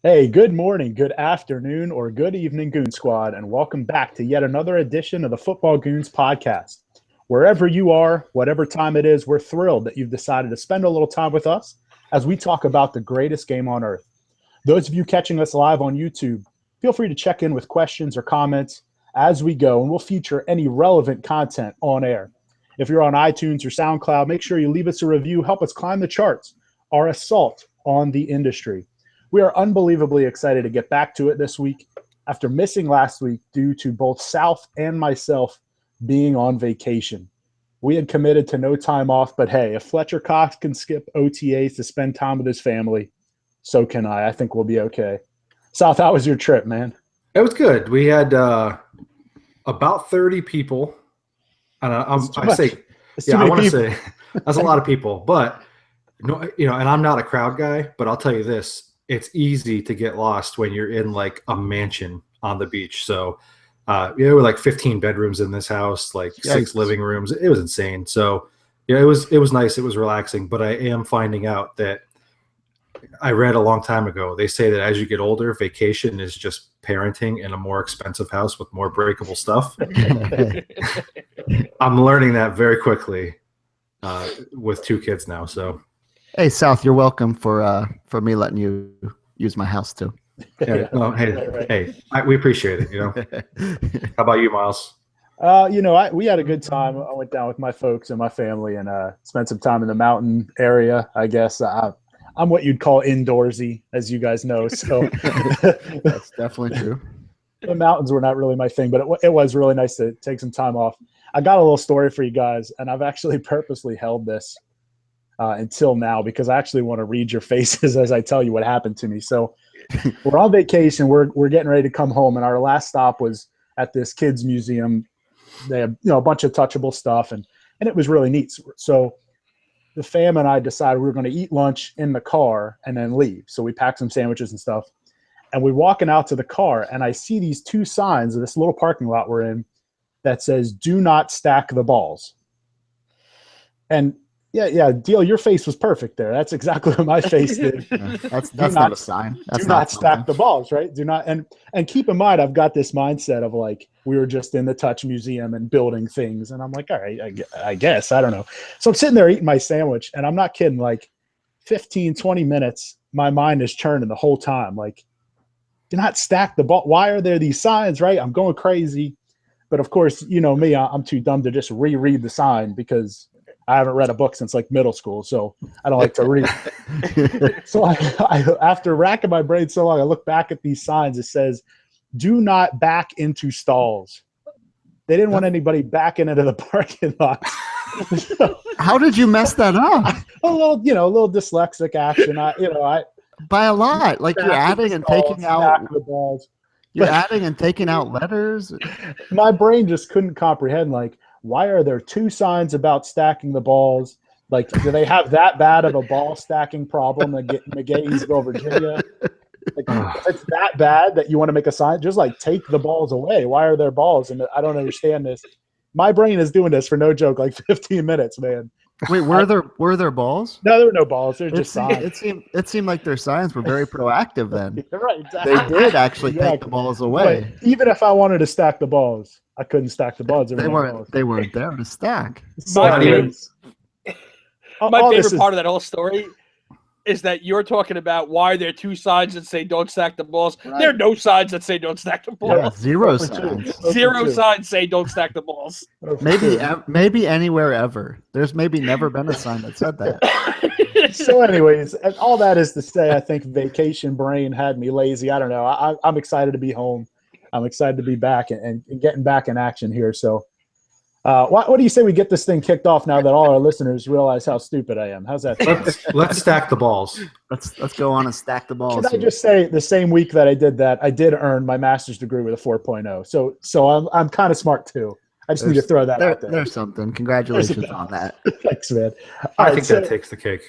Hey, good morning, good afternoon, or good evening, Goon Squad, and welcome back to yet another edition of the Football Goons podcast. Wherever you are, whatever time it is, we're thrilled that you've decided to spend a little time with us as we talk about the greatest game on earth. Those of you catching us live on YouTube, feel free to check in with questions or comments as we go, and we'll feature any relevant content on air. If you're on iTunes or SoundCloud, make sure you leave us a review, help us climb the charts, our assault on the industry. We are unbelievably excited to get back to it this week after missing last week due to both South and myself being on vacation. We had committed to no time off, but hey, if Fletcher Cox can skip OTAs to spend time with his family, so can I. I think we'll be okay. South, how was your trip, man? It was good. We had about 30 people. And I want to say that's a lot of people, but and I'm not a crowd guy, but I'll tell you this. It's easy to get lost when you're in like a mansion on the beach. So, there were like 15 bedrooms in this house, like 6 living rooms. It was insane. So, it was nice. It was relaxing. But I am finding out that I read a long time ago. They say that as you get older, vacation is just parenting in a more expensive house with more breakable stuff. I'm learning that very quickly with 2 kids now. So. Hey, South, you're welcome for me letting you use my house too. Yeah, no, hey, we appreciate it. How about you, Miles? We had a good time. I went down with my folks and my family and spent some time in the mountain area. I guess I'm what you'd call indoorsy, as you guys know. So that's definitely true. The mountains were not really my thing, but it was really nice to take some time off. I got a little story for you guys, and I've actually purposely held this until now because I actually want to read your faces as I tell you what happened to me. So we're on vacation. We're getting ready to come home, and our last stop was at this kids museum. They have a bunch of touchable stuff, and it was really neat. So the fam and I decided we were going to eat lunch in the car and then leave. So we packed some sandwiches and stuff, and we're walking out to the car, and I see these 2 signs of this little parking lot we're in that says "Do not stack the balls." And yeah, Deal, your face was perfect there. That's exactly what my face did. That's not a sign. That's do not stack the balls, right? Do not, and keep in mind, I've got this mindset of like, we were just in the Touch Museum and building things. And I'm like, all right, I guess, I don't know. So I'm sitting there eating my sandwich, and I'm not kidding, like 15, 20 minutes, my mind is churning the whole time. Like, do not stack the ball. Why are there these signs, right? I'm going crazy. But of course, you know me, I'm too dumb to just reread the sign because I haven't read a book since like middle school, so I don't like to read. So I after racking my brain so long, I look back at these signs. It says, "Do not back into stalls." They didn't want anybody backing into the parking lot. How did you mess that up? A little dyslexic action. By a lot. Like you're adding and taking out the balls. You're adding and taking out letters. My brain just couldn't comprehend, like, why are there 2 signs about stacking the balls? Like, do they have that bad of a ball stacking problem at McGaheysville, Virginia? Like, if it's that bad that you want to make a sign, just like take the balls away. Why are there balls? And I don't understand this. My brain is doing this for no joke, like 15 minutes, man. Wait, were there balls? No, there were no balls. They're just signs. It seemed like their signs were very proactive then. Right, exactly. They did actually take the balls away. But even if I wanted to stack the balls, I couldn't stack the balls. They weren't there to stack. My favorite part of that whole story is that you're talking about why there are 2 signs that say don't stack the balls. Right. There are no signs that say don't stack the balls. Yeah, 0 signs. 0 signs say don't stack the balls. Maybe anywhere ever. There's maybe never been a sign that said that. So anyways, and all that is to say, I think vacation brain had me lazy. I don't know. I'm excited to be home. I'm excited to be back and getting back in action here. So what do you say we get this thing kicked off now that all our listeners realize how stupid I am? How's that? Let's stack the balls. Let's go on and stack the balls. Can I just say, the same week that I did that, I did earn my master's degree with a 4.0. So I'm kind of smart too. I just need to throw that out there. There's something. Congratulations on that. Thanks, man. I think that takes the cake.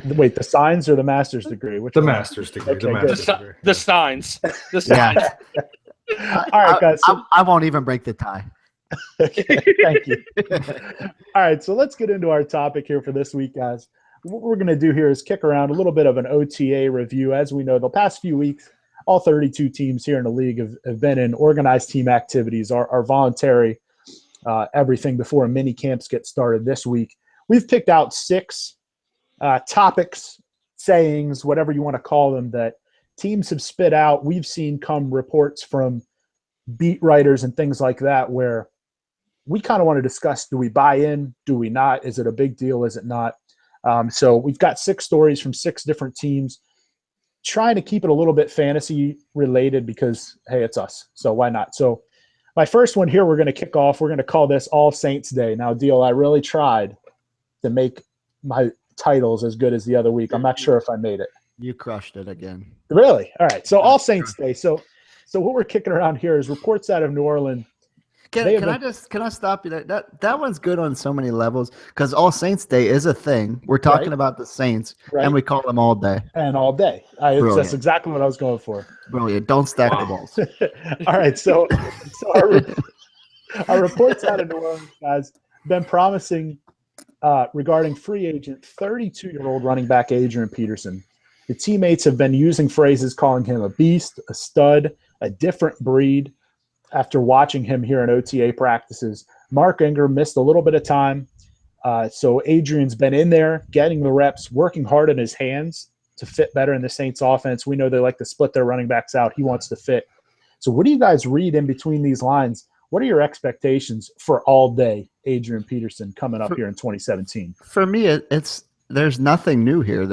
Wait, the signs or the master's degree? The master's degree. Okay, the signs. The signs. Yeah. All right, guys. I won't even break the tie. Okay, thank you. All right, so let's get into our topic here for this week, guys. what we're going to do here is kick around a little bit of an OTA review. As we know, the past few weeks, all 32 teams here in the league have been in organized team activities, our voluntary everything before mini camps get started this week. We've picked out 6 topics, sayings, whatever you want to call them, that teams have spit out. We've seen come reports from beat writers and things like that where we kind of want to discuss, do we buy in? Do we not? Is it a big deal? Is it not? So we've got 6 stories from 6 different teams, trying to keep it a little bit fantasy related because, hey, it's us. So why not? So my first one here, we're going to kick off. We're going to call this All Saints Day. Now, Deal, I really tried to make my titles as good as the other week. I'm not sure if I made it. You crushed it again. Really? All right. So All Saints Day. So what we're kicking around here is reports out of New Orleans. Can I stop you there? That one's good on so many levels because All Saints Day is a thing. We're talking about the Saints, and we call them all day. And all day. That's exactly what I was going for. Brilliant. Don't stack the balls. All right. So our reports out of New Orleans, guys, been promising regarding free agent 32-year-old running back Adrian Peterson. The teammates have been using phrases calling him a beast, a stud, a different breed. After watching him here in OTA practices, Mark Ingram missed a little bit of time. So Adrian's been in there, getting the reps, working hard on his hands to fit better in the Saints offense. We know they like to split their running backs out. He wants to fit. So what do you guys read in between these lines? What are your expectations for all day Adrian Peterson coming up here in 2017? For me, there's nothing new here.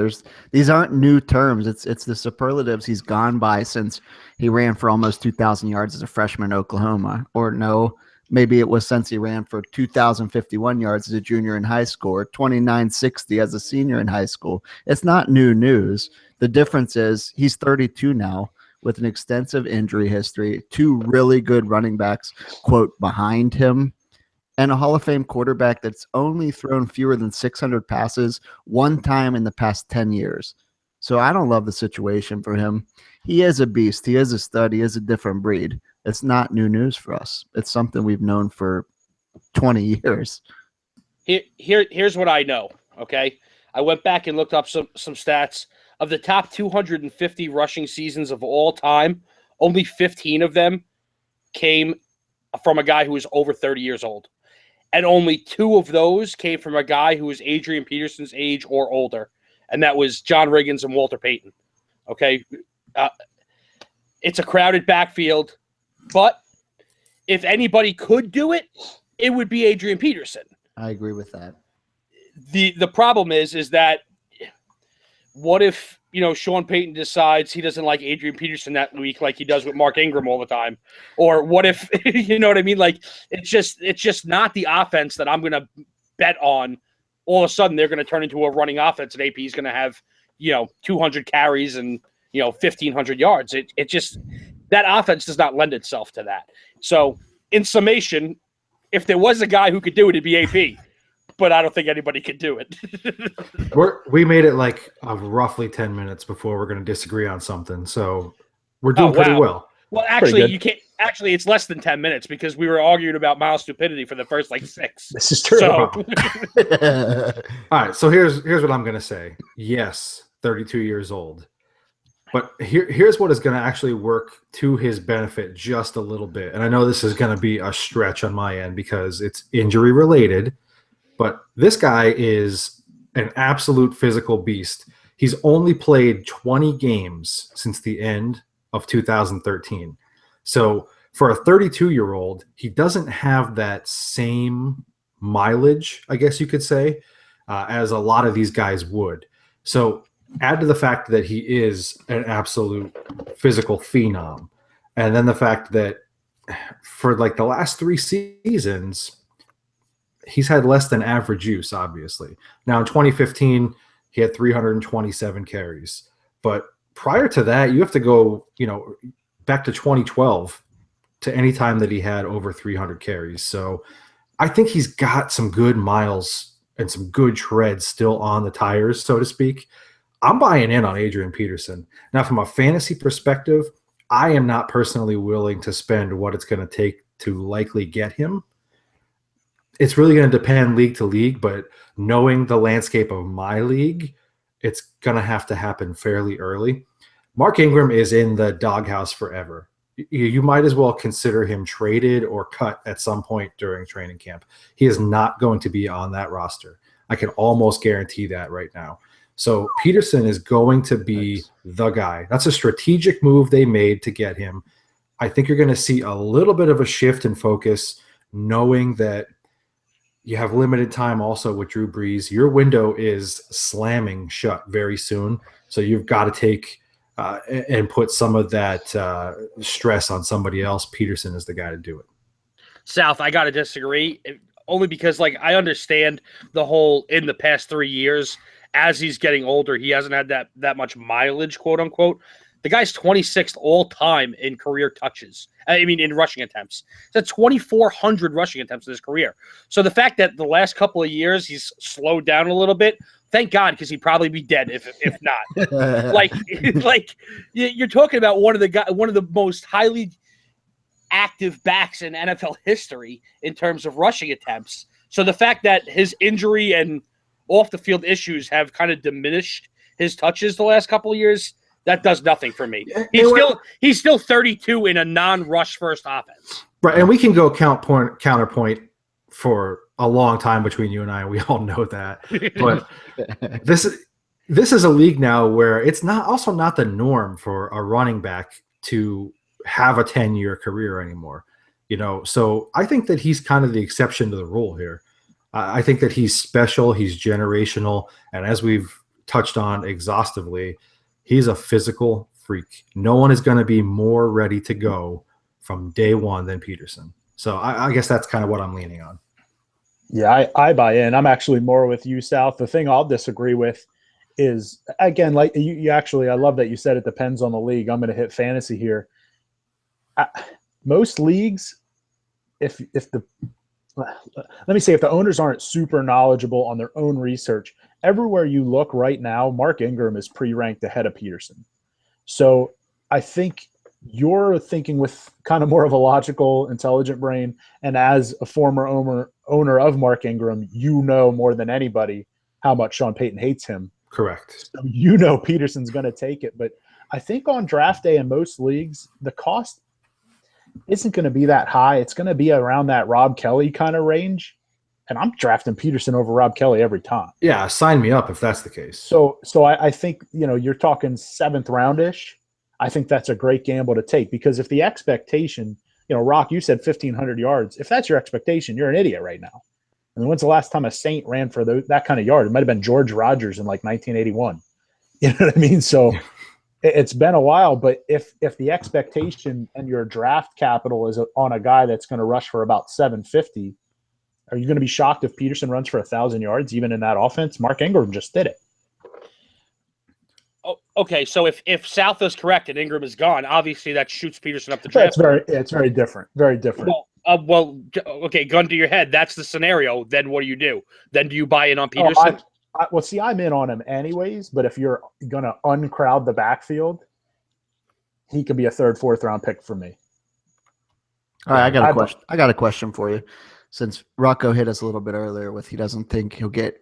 These aren't new terms. It's the superlatives he's gone by since he ran for almost 2,000 yards as a freshman in Oklahoma. Or no, maybe it was since he ran for 2,051 yards as a junior in high school, or 2,960 as a senior in high school. It's not new news. The difference is he's 32 now with an extensive injury history, 2 really good running backs, quote, behind him, and a Hall of Fame quarterback that's only thrown fewer than 600 passes one time in the past 10 years. So I don't love the situation for him. He is a beast. He is a stud. He is a different breed. It's not new news for us. It's something we've known for 20 years. Here's what I know, okay? I went back and looked up some stats. Of the top 250 rushing seasons of all time, only 15 of them came from a guy who was over 30 years old. And only 2 of those came from a guy who was Adrian Peterson's age or older, and that was John Riggins and Walter Payton. Okay? It's a crowded backfield, but if anybody could do it, it would be Adrian Peterson. I agree with that. The problem is that what if, Sean Payton decides he doesn't like Adrian Peterson that week like he does with Mark Ingram all the time? Or what if, you know what I mean? Like, it's just not the offense that I'm going to bet on. All of a sudden, they're going to turn into a running offense, and AP is going to have, 200 carries and, 1,500 yards. It just – that offense does not lend itself to that. So, in summation, if there was a guy who could do it, it'd be AP. But I don't think anybody could do it. We made it like roughly 10 minutes before we're going to disagree on something. So we're doing pretty well. Well, actually, you can't. Actually, it's less than 10 minutes because we were arguing about Miles' stupidity for the first 6. This is true. So. All right. So here's what I'm going to say. Yes, 32 years old. But here's what is going to actually work to his benefit just a little bit. And I know this is going to be a stretch on my end because it's injury related. But this guy is an absolute physical beast. He's only played 20 games since the end of 2013. So for a 32-year-old, he doesn't have that same mileage, I guess you could say, as a lot of these guys would. So add to the fact that he is an absolute physical phenom. And then the fact that for the last 3 seasons – he's had less than average use, obviously. Now, in 2015, he had 327 carries. But prior to that, you have to go, back to 2012 to any time that he had over 300 carries. So I think he's got some good miles and some good tread still on the tires, so to speak. I'm buying in on Adrian Peterson. Now, from a fantasy perspective, I am not personally willing to spend what it's going to take to likely get him. it's really going to depend league to league, but knowing the landscape of my league, it's going to have to happen fairly early. Mark Ingram is in the doghouse forever. You might as well consider him traded or cut at some point during training camp. He is not going to be on that roster. I can almost guarantee that right now. So Peterson is going to be the guy. That's a strategic move they made to get him. I think you're going to see a little bit of a shift in focus, knowing that you have limited time also with Drew Brees. Your window is slamming shut very soon. So you've got to take and put some of that stress on somebody else. Peterson is the guy to do it. South, I got to disagree, only because, like, I understand the whole in the past 3 years, as he's getting older, he hasn't had that much mileage, quote unquote. The guy's 26th all time in career touches. I mean, in rushing attempts. That's 2,400 rushing attempts in his career. So the fact that the last couple of years he's slowed down a little bit, thank God, because he'd probably be dead if not. like you're talking about one of the most highly active backs in NFL history in terms of rushing attempts. So the fact that his injury and off the field issues have kind of diminished his touches the last couple of years, that does nothing for me. He's still 32 in a non-rush first offense. Right, and we can go counterpoint for a long time between you and I. We all know that. But this is a league now where it's not the norm for a running back to have a 10-year career anymore. So I think that he's kind of the exception to the rule here. I think that he's special, he's generational, and as we've touched on exhaustively, he's a physical freak. No one is going to be more ready to go from day one than Peterson. So I guess that's kind of what I'm leaning on. Yeah, I buy in. I'm actually more with you, South. The thing I'll disagree with is, again, like you actually, I love that you said it depends on the league. I'm going to hit fantasy here. Most leagues, if the let me say, if the owners aren't super knowledgeable on their own research, everywhere you look right now, Mark Ingram is pre-ranked ahead of Peterson. So I think you're thinking with kind of more of a logical, intelligent brain. And as a former owner of Mark Ingram, you know more than anybody how much Sean Payton hates him. Correct. So Peterson's going to take it. But I think on draft day in most leagues, the cost isn't going to be that high. It's going to be around that Rob Kelly kind of range. And I'm drafting Peterson over Rob Kelly every time. Yeah, sign me up if that's the case. So I think, you're talking 7th roundish. I think that's a great gamble to take, because if the expectation, Rock, you said 1,500 yards. If that's your expectation, you're an idiot right now. I mean, when's the last time a Saint ran for that kind of yard? It might have been George Rogers in like 1981. You know what I mean? So it's been a while, but if the expectation and your draft capital is on a guy that's going to rush for about 750, are you going to be shocked if Peterson runs for 1,000 yards, even in that offense? Mark Ingram just did it. Oh, okay, so if South is correct and Ingram is gone, obviously that shoots Peterson up the draft. It's very different. Very different. Okay, gun to your head. That's the scenario. Then what do? Then do you buy in on Peterson? I'm in on him anyways, but if you're going to uncrowd the backfield, he could be a 3rd, 4th round pick for me. All right, I got a question for you. Since Rocco hit us a little bit earlier with he doesn't think he'll get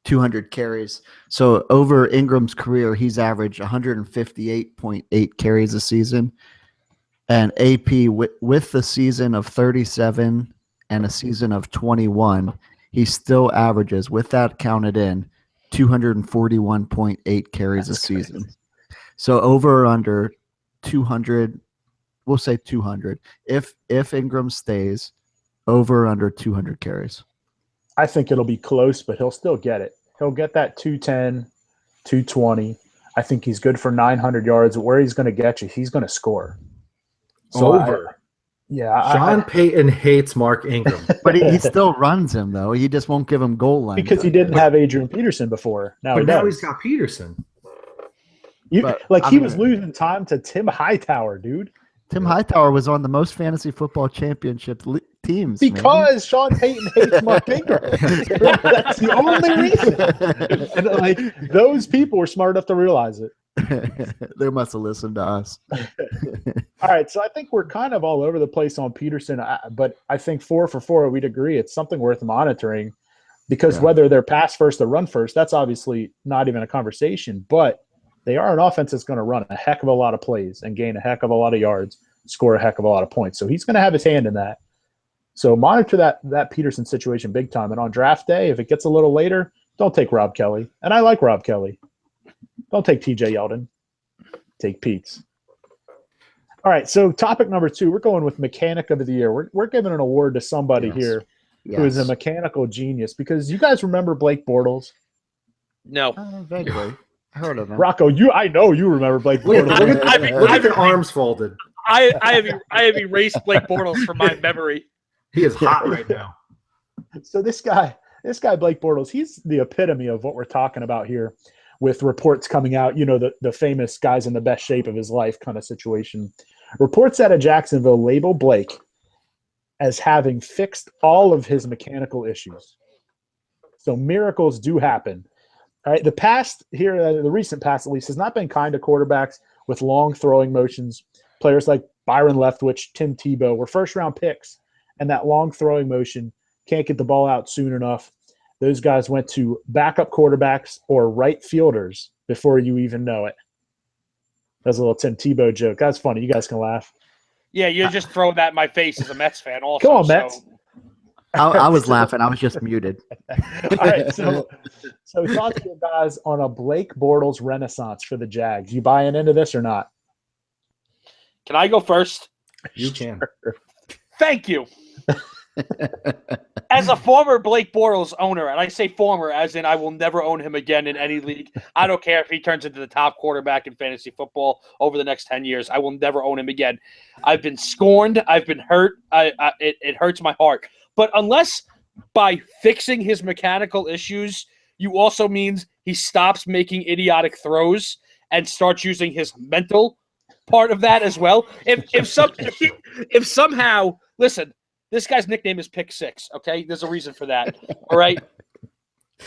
200 carries. So over Ingram's career, he's averaged 158.8 carries a season. And AP with the season of 37 and a season of 21, he still averages, with that counted in, 241.8 carries a season. Crazy. So over or under 200, we'll say 200. If Ingram stays, over or under 200 carries. I think it'll be close, but he'll still get it. He'll get that 210, 220. I think he's good for 900 yards. Where he's going to get you, he's going to score. So over. Sean Payton hates Mark Ingram. But he still runs him, though. He just won't give him goal line. Because he didn't have Adrian Peterson before. Now he's got Peterson. He was losing time to Tim Hightower, dude. Tim Hightower was on the most fantasy football championship teams. Because Sean Payton hates Mark Ingram. That's the only reason. And those people were smart enough to realize it. They must have listened to us. All right, so I think we're kind of all over the place on Peterson, but I think 4 for 4, we'd agree it's something worth monitoring because whether they're pass first or run first, that's obviously not even a conversation, but they are an offense that's going to run a heck of a lot of plays and gain a heck of a lot of yards, score a heck of a lot of points. So he's going to have his hand in that. So monitor that Peterson situation big time. And on draft day, if it gets a little later, don't take Rob Kelly. And I like Rob Kelly. Don't take TJ Yeldon. Take Pete's. All right, so topic number 2, we're going with Mechanic of the Year. We're giving an award to somebody here who is a mechanical genius because you guys remember Blake Bortles? No. Vaguely. I heard of him. Rocco, I know you remember Blake Bortles. Look at your arms folded. I have erased Blake Bortles from my memory. He is hot right now. So this guy Blake Bortles, he's the epitome of what we're talking about here with reports coming out, the famous guys in the best shape of his life kind of situation. Reports out of Jacksonville label Blake as having fixed all of his mechanical issues. So miracles do happen. All right, the recent past at least, has not been kind to quarterbacks with long throwing motions. Players like Byron Leftwich, Tim Tebow were first-round picks, and that long throwing motion can't get the ball out soon enough. Those guys went to backup quarterbacks or right fielders before you even know it. That's a little Tim Tebow joke. That's funny. You guys can laugh. Yeah, you're just throwing that in my face as a Mets fan also. Come on, Mets. I was laughing. I was just muted. All right, so talk to you guys on a Blake Bortles renaissance for the Jags. You buying into this or not? Can I go first? You can. Thank you. As a former Blake Bortles owner, and I say former as in I will never own him again in any league. I don't care if he turns into the top quarterback in fantasy football over the next 10 years. I will never own him again. I've been scorned. I've been hurt. It hurts my heart. But unless by fixing his mechanical issues, you also means he stops making idiotic throws and starts using his mental part of that as well. If somehow, listen, this guy's nickname is Pick Six, okay? There's a reason for that, all right?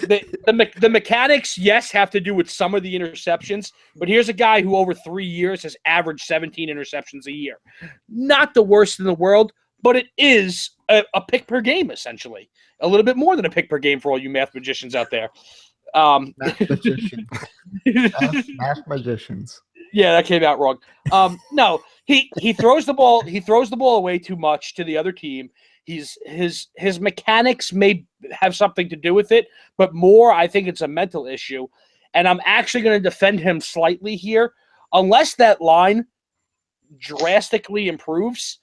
The mechanics, yes, have to do with some of the interceptions, but here's a guy who over 3 years has averaged 17 interceptions a year. Not the worst in the world, but it is a pick per game, essentially. A little bit more than a pick per game for all you math magicians out there. Math magicians. Yeah, that came out wrong. No, he throws the ball. He throws the ball away too much to the other team. His mechanics may have something to do with it, but more, I think it's a mental issue. And I'm actually going to defend him slightly here, unless that line drastically improves.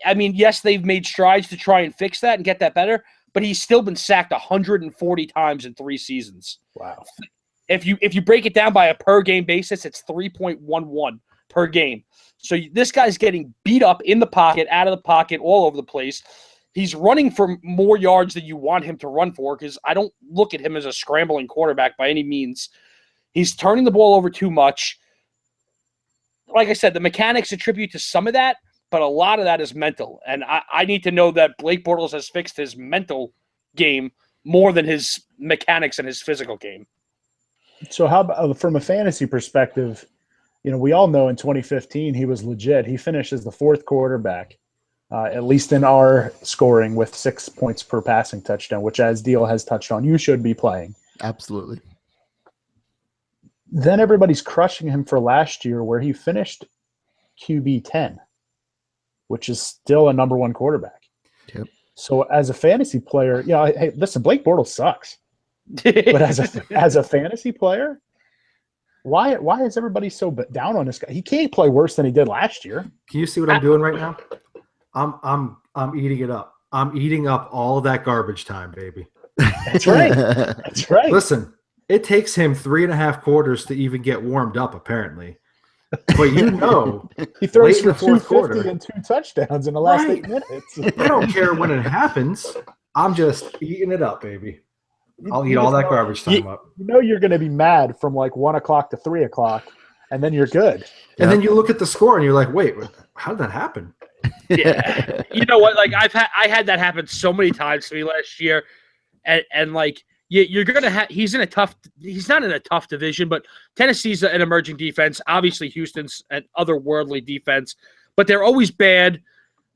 I mean, yes, they've made strides to try and fix that and get that better, but he's still been sacked 140 times in 3 seasons. Wow. If you break it down by a per game basis, it's 3.11 per game. So this guy's getting beat up in the pocket, out of the pocket, all over the place. He's running for more yards than you want him to run for because I don't look at him as a scrambling quarterback by any means. He's turning the ball over too much. Like I said, the mechanics attribute to some of that, but a lot of that is mental. And I need to know that Blake Bortles has fixed his mental game more than his mechanics and his physical game. So how about from a fantasy perspective, we all know in 2015 he was legit. He finished as the 4th quarterback, at least in our scoring, with 6 points per passing touchdown, which, as Deal has touched on, you should be playing. Absolutely. Then everybody's crushing him for last year where he finished QB 10, which is still a number 1 quarterback. Yep. So as a fantasy player, hey, listen, Blake Bortles sucks. But as a fantasy player, why is everybody so down on this guy? He can't play worse than he did last year. Can you see what I'm doing right now? I'm eating it up. I'm eating up all that garbage time, baby. That's right. That's right. Listen, it takes him 3.5 quarters to even get warmed up, apparently. But he throws for 250 and 2 touchdowns in the last 8 minutes. I don't care when it happens. I'm just eating it up, baby. I'll eat all that garbage time up. You're going to be mad from like 1 o'clock to 3 o'clock, and then you're good. And then you look at the score and you're like, wait, how did that happen? Yeah. You know what? Like I had that happen so many times to me last year, and like you're going to have – he's not in a tough division, but Tennessee's an emerging defense. Obviously, Houston's an otherworldly defense, but they're always bad.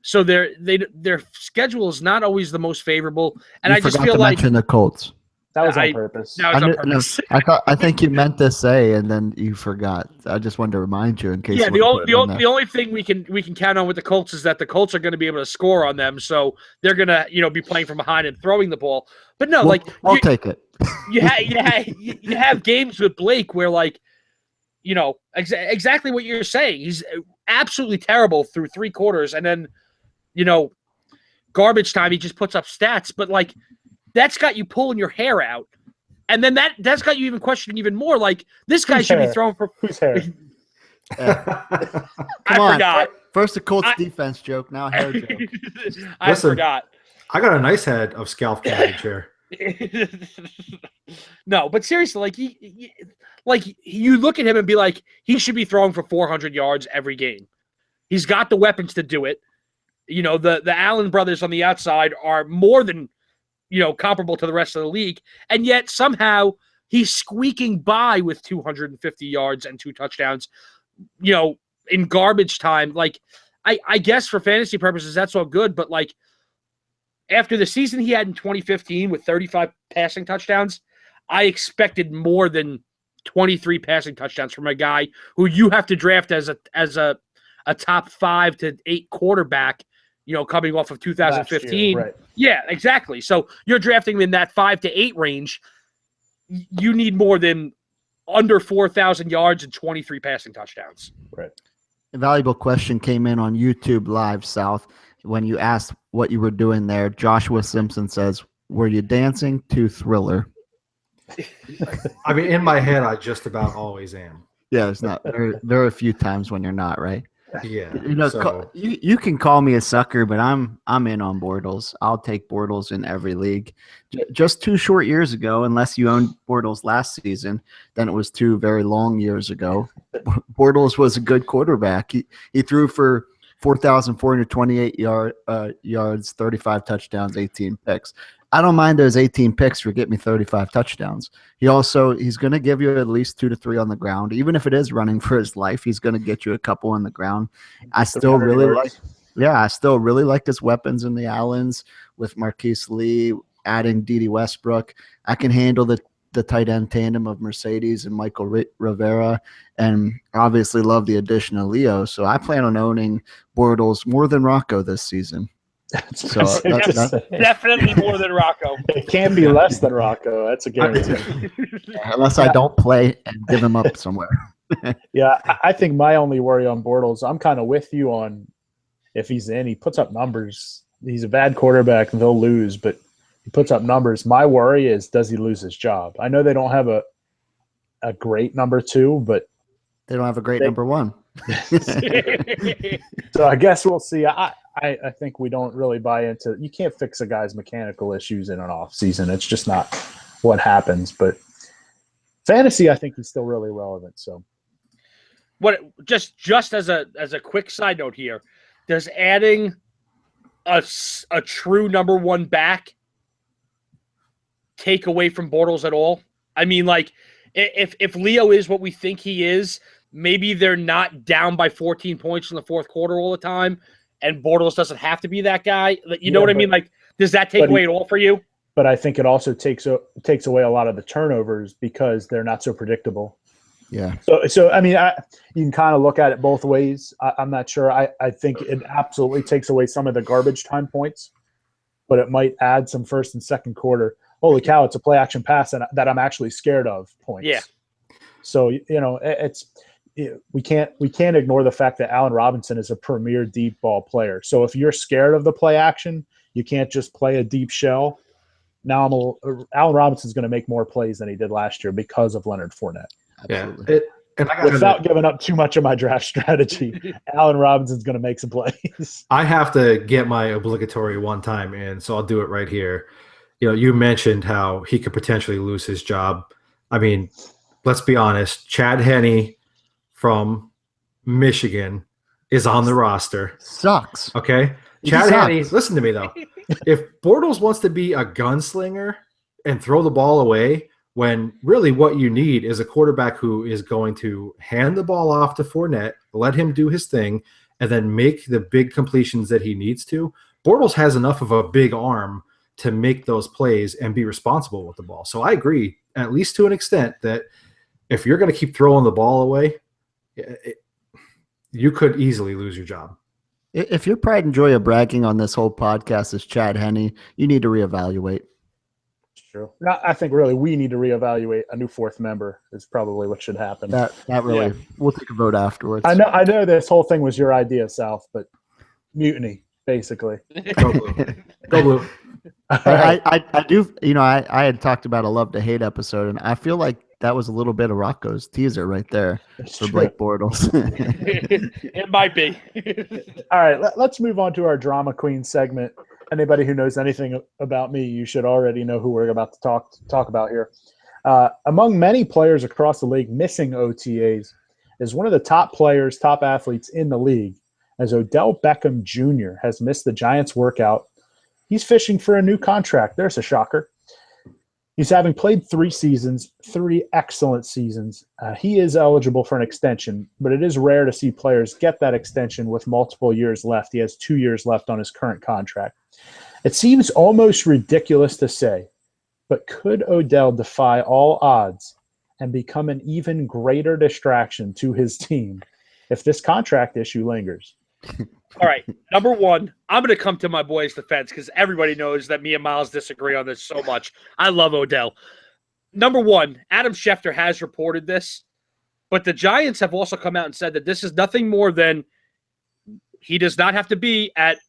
So their schedule is not always the most favorable. And I just feel like – mention the Colts. That was on purpose. That was on purpose. I think you meant to say, and then you forgot. I just wanted to remind you in case. Yeah, the only thing we can count on with the Colts is that the Colts are going to be able to score on them, so they're going to be playing from behind and throwing the ball. But no, I'll take it. You have games with Blake where exactly what you're saying. He's absolutely terrible through 3 quarters, and then garbage time he just puts up stats, but that's got you pulling your hair out. And then that's got you even questioning even more. This guy should be thrown for whose hair? I forgot. First the Colts defense joke, now hair joke. I forgot. I got a nice head of scalp cabbage here. No, but seriously, you look at him and be like, he should be throwing for 400 yards every game. He's got the weapons to do it. The Allen brothers on the outside are more than comparable to the rest of the league, and yet somehow he's squeaking by with 250 yards and 2 touchdowns, in garbage time. I guess for fantasy purposes, that's all good, but after the season he had in 2015 with 35 passing touchdowns, I expected more than 23 passing touchdowns from a guy who you have to draft as a top 5 to 8 quarterback, coming off of 2015. Right. Yeah, exactly. So you're drafting him in that 5 to 8 range. You need more than under 4,000 yards and 23 passing touchdowns. Right. A valuable question came in on YouTube Live, South, when you asked what you were doing there. Joshua Simpson says, "Were you dancing to Thriller?" I mean, in my head, I just about always am. Yeah, there's not very few times when you're not, right? Yeah. You can call me a sucker, but I'm in on Bortles. I'll take Bortles in every league. Just 2 short years ago, unless you owned Bortles last season, then it was 2 very long years ago. Bortles was a good quarterback. He threw for 4,428 yards, 35 touchdowns, 18 picks. I don't mind those 18 picks for getting me 35 touchdowns. He's going to give you at least 2 to 3 on the ground. Even if it is running for his life, he's going to get you a couple on the ground. I still really like his weapons in the Allens with Marquise Lee, adding Dede Westbrook. I can handle the tight end tandem of Mercedes and Michael Rivera, and obviously love the addition of Leo. So I plan on owning Bortles more than Rocco this season. So that's definitely more than Rocco. It can be less than Rocco. That's a guarantee. Unless I don't play and give him up somewhere. Yeah, I think my only worry on Bortles, I'm kind of with you on if he's in, he puts up numbers. He's a bad quarterback and they'll lose, but he puts up numbers. My worry is, does he lose his job? I know they don't have a great number 2, but they don't have a great number 1. So I guess we'll see. I think we don't really buy into – you can't fix a guy's mechanical issues in an off season. It's just not what happens. But fantasy, I think he's still really relevant. So, just as a quick side note here, does adding a true number 1 back take away from Bortles at all? I mean, if Leo is what we think he is, maybe they're not down by 14 points in the 4th quarter all the time, and Bortles doesn't have to be that guy. You know what I mean? Does that take away at all for you? But I think it also takes away a lot of the turnovers because they're not so predictable. Yeah. So I mean, you can kind of look at it both ways. I'm not sure. I think it absolutely takes away some of the garbage time points, but it might add some 1st and 2nd quarter. Holy cow! It's a play action pass that I'm actually scared of points. Yeah. So we can't ignore the fact that Allen Robinson is a premier deep ball player. So if you're scared of the play action, you can't just play a deep shell. Now Allen Robinson's going to make more plays than he did last year because of Leonard Fournette. Absolutely. Yeah. Without giving up too much of my draft strategy, Allen Robinson's going to make some plays. I have to get my obligatory one time in, so I'll do it right here. You mentioned how he could potentially lose his job. I mean, let's be honest. Chad Henne from Michigan is on the roster. Sucks. Okay? Chad Henne, listen to me, though. If Bortles wants to be a gunslinger and throw the ball away when really what you need is a quarterback who is going to hand the ball off to Fournette, let him do his thing, and then make the big completions that he needs to. Bortles has enough of a big arm to make those plays and be responsible with the ball. So I agree, at least to an extent, that if you're going to keep throwing the ball away, you could easily lose your job. If your pride and joy of bragging on this whole podcast is Chad Henne, you need to reevaluate. True. No, I think really we need to reevaluate. A new fourth member is probably what should happen. That really, we'll take a vote afterwards. I know this whole thing was your idea, South, but mutiny, basically. Go blue. Go blue. I do, I had talked about a love to hate episode, and I feel like that was a little bit of Rocco's teaser right there for Blake Bortles. It might be. All right, let's move on to our drama queen segment. Anybody who knows anything about me, you should already know who we're about to talk about here. Among many players across the league missing OTAs is one of the top athletes in the league, as Odell Beckham Jr. has missed the Giants workout. He's fishing for a new contract. There's a shocker. He's having played 3 seasons, 3 excellent seasons. He is eligible for an extension, but it is rare to see players get that extension with multiple years left. He has 2 years left on his current contract. It seems almost ridiculous to say, but could Odell defy all odds and become an even greater distraction to his team if this contract issue lingers? All right. Number one, I'm going to come to my boy's defense because everybody knows that me and Miles disagree on this so much. I love Odell. Number one, Adam Schefter has reported this, but the Giants have also come out and said that this is nothing more than he does not have to be at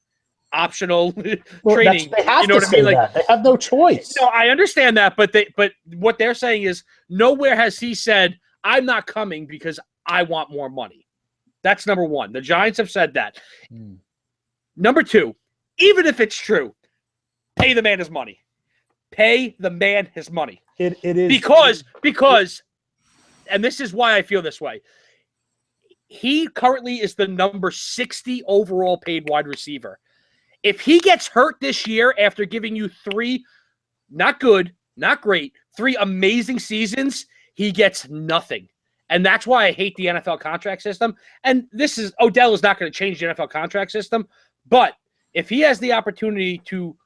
optional training. They have to say that. They have no choice. No, I understand that, but what they're saying is nowhere has he said, I'm not coming because I want more money. That's number one. The Giants have said that. Number two, even if it's true, pay the man his money. Pay the man his money. It is because, and this is why I feel this way. He currently is the number 60 overall paid wide receiver. If he gets hurt this year after giving you 3, not good, not great, 3 amazing seasons, he gets nothing. And that's why I hate the NFL contract system. And Odell is not going to change the NFL contract system. But if he has the opportunity to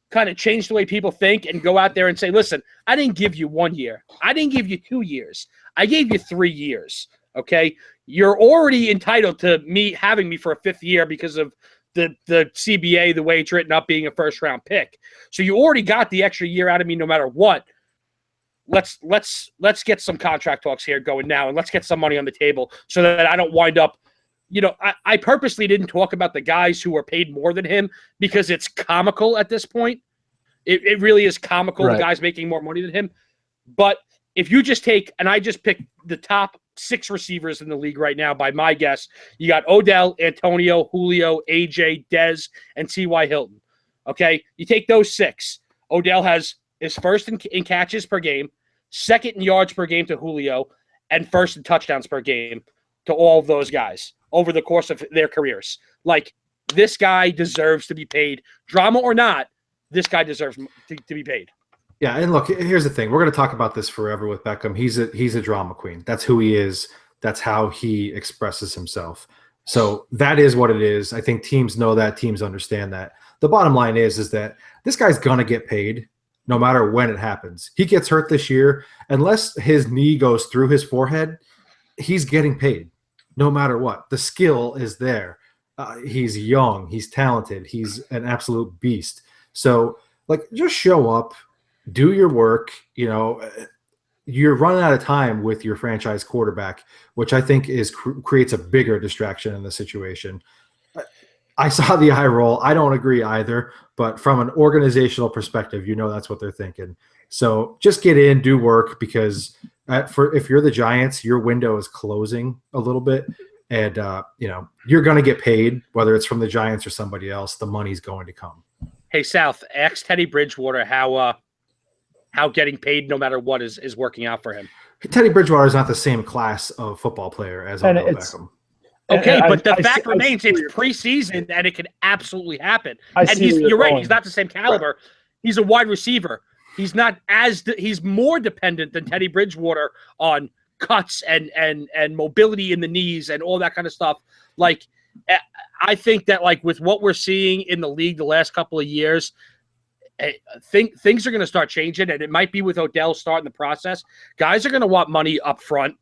kind of change the way people think and go out there and say, listen, I didn't give you 1 year. I didn't give you 2 years. I gave you 3 years. Okay. You're already entitled to having me for a 5th year because of the CBA, the way it's written up, being a first-round pick. So you already got the extra year out of me no matter what. Let's get some contract talks here going now, and let's get some money on the table so that I don't wind up, I purposely didn't talk about the guys who are paid more than him because it's comical at this point. It really is comical, right. The guys making more money than him. But if you just I just picked the top 6 receivers in the league right now by my guess, you got Odell, Antonio, Julio, AJ, Dez, and T.Y. Hilton. Okay? You take those 6. Odell is first in catches per game, second in yards per game to Julio, and first in touchdowns per game to all of those guys over the course of their careers. Like, this guy deserves to be paid. Drama or not, this guy deserves to be paid. Yeah, and look, here's the thing. We're going to talk about this forever with Beckham. He's a drama queen. That's who he is. That's how he expresses himself. So that is what it is. I think teams know that. Teams understand that. The bottom line is that this guy's going to get paid no matter when it happens. He gets hurt this year. Unless his knee goes through his forehead, he's getting paid no matter what. The skill is there. He's young. He's talented. He's an absolute beast. So, just show up, do your work. You're running out of time with your franchise quarterback, which I think creates a bigger distraction in the situation. I saw the eye roll. I don't agree either, but from an organizational perspective, that's what they're thinking. So just get in, do work, because if you're the Giants, your window is closing a little bit, and you're going to get paid, whether it's from the Giants or somebody else. The money's going to come. Hey, South, ask Teddy Bridgewater how getting paid no matter what is working out for him. Teddy Bridgewater is not the same class of football player as Odell Beckham. Okay, but the fact remains it's preseason and it can absolutely happen. And you're right, he's not the same caliber. He's a wide receiver. he's more dependent than Teddy Bridgewater on cuts and mobility in the knees and all that kind of stuff. Like, I think that, like, with what we're seeing in the league the last couple of years, I think things are going to start changing, and it might be with Odell starting the process. Guys are going to want money up front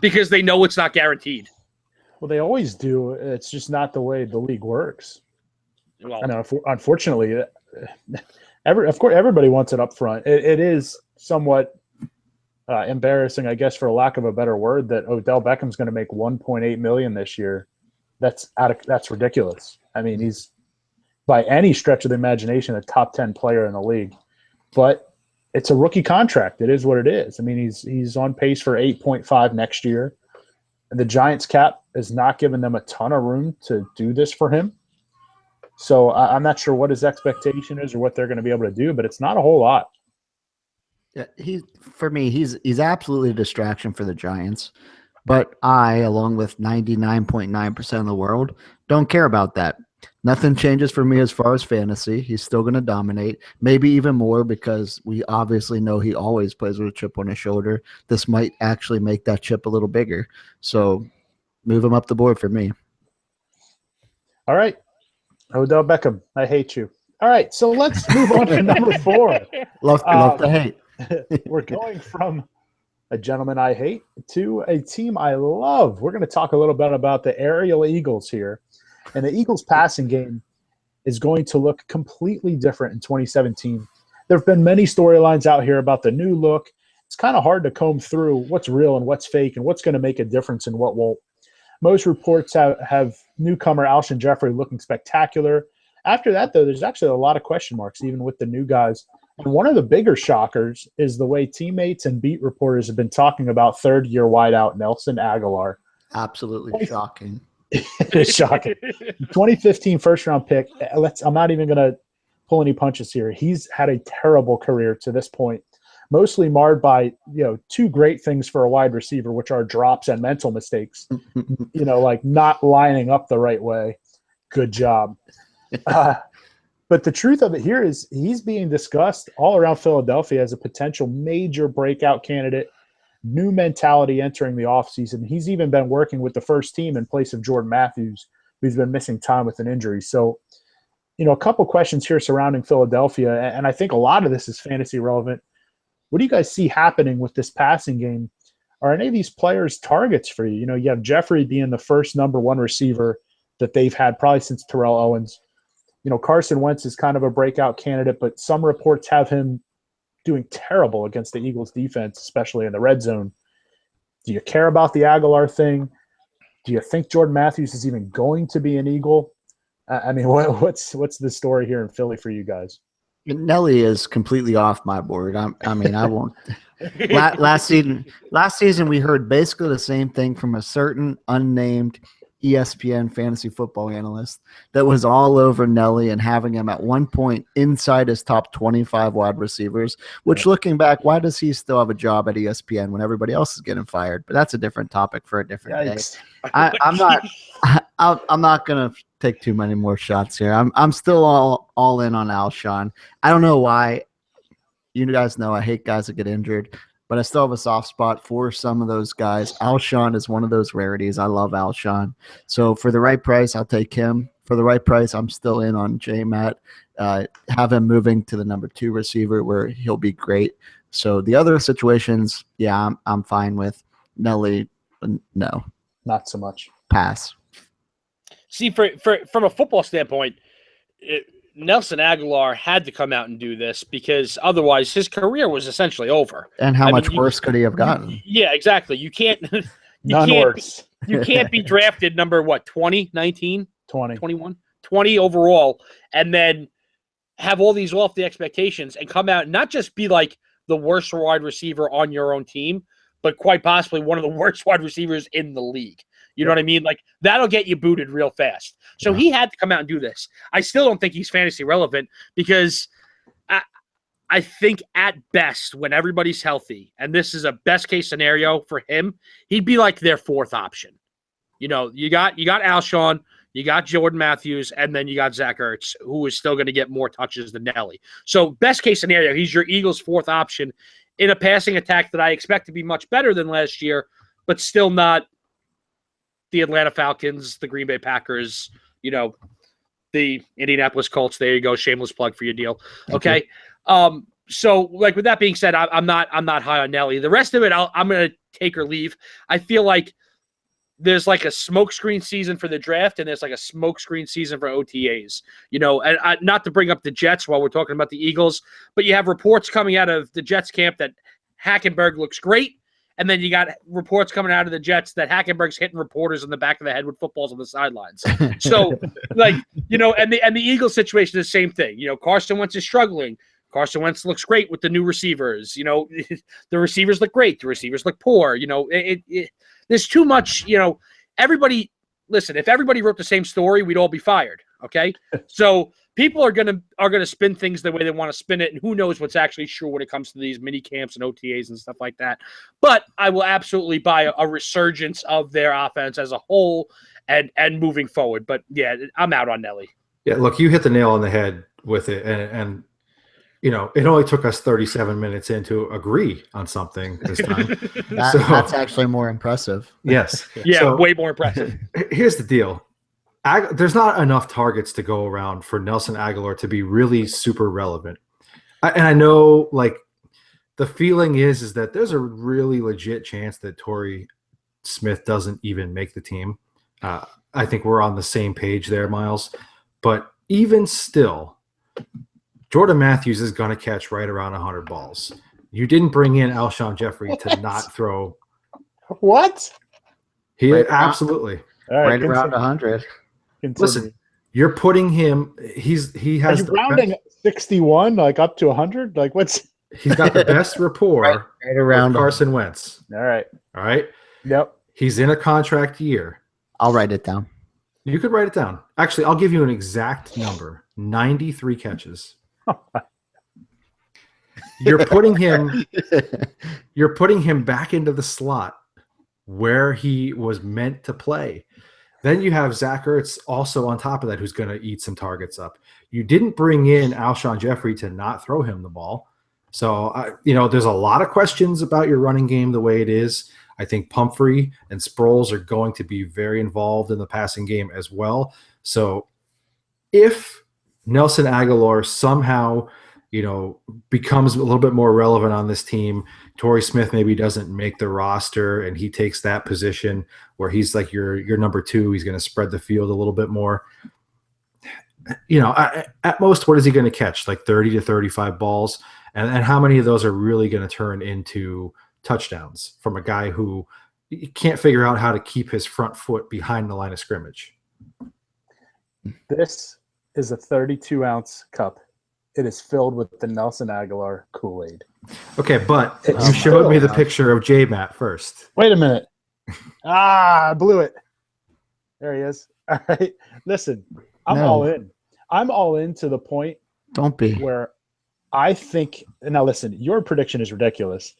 because they know it's not guaranteed. Well, they always do. It's just not the way the league works. Well, I know, unfortunately, of course, everybody wants it up front. It is somewhat embarrassing, I guess, for lack of a better word, that Odell Beckham's going to make $1.8 million this year. That's ridiculous. I mean, he's, by any stretch of the imagination, a top 10 player in the league. But it's a rookie contract. It is what it is. I mean, he's on pace for 8.5 next year. The Giants cap is not giving them a ton of room to do this for him. So I'm not sure what his expectation is or what they're going to be able to do, but it's not a whole lot. Yeah, for me, he's absolutely a distraction for the Giants. But I, along with 99.9% of the world, don't care about that. Nothing changes for me as far as fantasy. He's still going to dominate, maybe even more, because we obviously know he always plays with a chip on his shoulder. This might actually make that chip a little bigger. So move him up the board for me. All right. Odell Beckham, I hate you. All right, so let's move on to number 4. Love to hate. We're going from a gentleman I hate to a team I love. We're going to talk a little bit about the Aerial Eagles here. And the Eagles passing game is going to look completely different in 2017. There have been many storylines out here about the new look. It's kind of hard to comb through what's real and what's fake and what's going to make a difference and what won't. Most reports have newcomer Alshon Jeffrey looking spectacular. After that, though, there's actually a lot of question marks, even with the new guys. And one of the bigger shockers is the way teammates and beat reporters have been talking about third-year wideout Nelson Aguilar. Absolutely shocking. It is shocking. 2015 first-round pick. I'm not even going to pull any punches here. He's had a terrible career to this point, mostly marred by, two great things for a wide receiver, which are drops and mental mistakes. Like not lining up the right way. Good job. But the truth of it here is he's being discussed all around Philadelphia as a potential major breakout candidate. New mentality entering the offseason. He's even been working with the first team in place of Jordan Matthews, who's been missing time with an injury. So, a couple questions here surrounding Philadelphia, and I think a lot of this is fantasy relevant. What do you guys see happening with this passing game? Are any of these players targets for you? You have Jeffrey being the first number 1 receiver that they've had probably since Terrell Owens. Carson Wentz is kind of a breakout candidate, but some reports have him doing terrible against the Eagles defense, especially in the red zone. Do you care about the Aguilar thing? Do you think Jordan Matthews is even going to be an Eagle? I mean, what's the story here in Philly for you guys? Nelly is completely off my board. I won't. Last season, we heard basically the same thing from a certain unnamed ESPN fantasy football analyst that was all over Nelly and having him at one point inside his top 25 wide receivers, which looking back, why does he still have a job at ESPN when everybody else is getting fired? But that's a different topic for a different day. I'm not going to take too many more shots here. I'm still all in on Alshon. I don't know why. You guys know I hate guys that get injured, but I still have a soft spot for some of those guys. Alshon is one of those rarities. I love Alshon. So for the right price, I'll take him. For the right price, I'm still in on J-Matt. Have him moving to the number 2 receiver where he'll be great. So the other situations, yeah, I'm fine with. Nelly, no. Not so much. Pass. See, from a football standpoint, Nelson Aguilar had to come out and do this because otherwise his career was essentially over. And how much worse could he have gotten? Yeah, exactly. You can't worse. You can't be drafted number 20, 19, 20, 21, 20 overall, and then have all these lofty expectations and come out and not just be like the worst wide receiver on your own team, but quite possibly one of the worst wide receivers in the league. You know what I mean? Like, that'll get you booted real fast. So he had to come out and do this. I still don't think he's fantasy relevant because I think at best, when everybody's healthy, and this is a best case scenario for him, he'd be like their 4th option. You got Alshon, You got Jordan Matthews, and then you got Zach Ertz, who is still going to get more touches than Nelly. So best case scenario, he's your Eagles' fourth option in a passing attack that I expect to be much better than last year, but still not the Atlanta Falcons, the Green Bay Packers, the Indianapolis Colts. There you go. Shameless plug for your deal. Okay. So like with that being said, I'm not high on Nelly. The rest of it, I'm going to take or leave. I feel like there's like a smokescreen season for the draft, and there's like a smokescreen season for OTAs. And not to bring up the Jets while we're talking about the Eagles, but you have reports coming out of the Jets camp that Hackenberg looks great, and then you got reports coming out of the Jets that Hackenberg's hitting reporters in the back of the head with footballs on the sidelines. So, and the Eagles situation is the same thing. Carson Wentz is struggling. Carson Wentz looks great with the new receivers. The receivers look great. The receivers look poor. There's too much. Everybody. Listen, if everybody wrote the same story, we'd all be fired. Okay, so people are gonna spin things the way they want to spin it, and who knows what's actually true when it comes to these mini camps and OTAs and stuff like that. But I will absolutely buy a resurgence of their offense as a whole and moving forward. But yeah, I'm out on Nelly. Yeah, look, you hit the nail on the head with it, and it only took us 37 minutes in to agree on something this time. That's actually more impressive. Yes. Yeah, way more impressive. Here's the deal. There's not enough targets to go around for Nelson Aguilar to be really super relevant. And I know, like, the feeling is that there's a really legit chance that Torrey Smith doesn't even make the team. I think we're on the same page there, Miles. But even still, Jordan Matthews is going to catch right around 100 balls. You didn't bring in Alshon Jeffrey to not throw. What? Absolutely. Right around 100. Continue. Listen, you're putting him. He has. Are you rounding 61, like up to 100? Like what's? He's got the best rapport right around Carson Wentz. All right. Yep. He's in a contract year. I'll write it down. You could write it down. Actually, I'll give you an exact number: 93 catches. You're putting him back into the slot where he was meant to play. Then you have Zach Ertz also on top of that, who's going to eat some targets up. You didn't bring in Alshon Jeffrey to not throw him the ball. So, there's a lot of questions about your running game the way it is. I think Pumphrey and Sproles are going to be very involved in the passing game as well. So if Nelson Aguilar somehow, becomes a little bit more relevant on this team, Torrey Smith maybe doesn't make the roster and he takes that position where he's like your number two. He's going to spread the field a little bit more. At most, what is he going to catch? Like 30 to 35 balls. And how many of those are really going to turn into touchdowns from a guy who can't figure out how to keep his front foot behind the line of scrimmage? This is a 32-ounce cup. It is filled with the Nelson Aguilar Kool-Aid. Okay, but you showed me the picture of J-Matt first. Wait a minute. I blew it. There he is. All right. Listen, I'm all in. I'm all in to the point where I think – now listen, your prediction is ridiculous.